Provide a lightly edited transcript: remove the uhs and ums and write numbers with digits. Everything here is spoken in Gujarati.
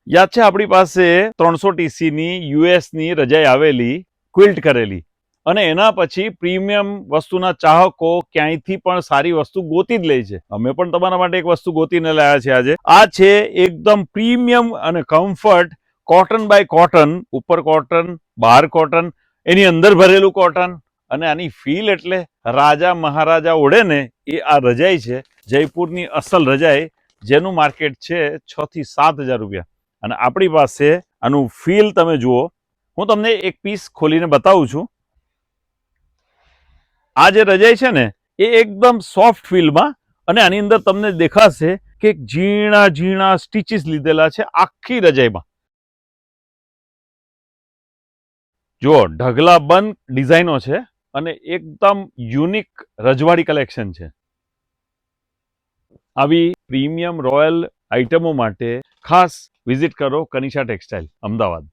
યાદ છે આપણી પાસે 300 TC ની US ની રજાઈ આવેલી ક્વિલ્ટ કરેલી, અને એના પછી પ્રીમિયમ વસ્તુના ચાહકો ક્યાંયથી પણ સારી વસ્તુ ગોતી જ લે છે. અમે પણ તમારા માટે એક વસ્તુ ગોતીને લાવ્યા છે આજે. આ છે એકદમ પ્રીમિયમ અને કમ્ફર્ટ કોટન બાય કોટન, ઉપર કોટન બહાર કોટન, એની અંદર ભરેલું કોટન, અને આની ફીલ એટલે રાજા મહારાજા ઓઢે ને એ આ રજાઈ છે. જયપુરની અસલ રજાઈ, જેનું માર્કેટ છે 6 થી 7 હજાર રૂપિયા. અને આપણી પાસે આનું ફીલ તમે જુઓ. હું તમને એક પીસ ખોલીને બતાવું છું. આ જે રજાઈ છે ને એ એકદમ સોફ્ટ ફીલમાં, અને આની અંદર તમને દેખાશે કે ઝીણા ઝીણા સ્ટીચીસ લીધેલા છે આખી રજાઈમાં. જુઓ, ઢગલા બંધ ડિઝાઇનો છે અને એકદમ યુનિક રજવાડી કલેક્શન છે. આવી પ્રીમિયમ રોયલ આઇટમો માટે ખાસ વિઝિટ કરો કનિષા ટેક્સટાઇલ, અમદાવાદ.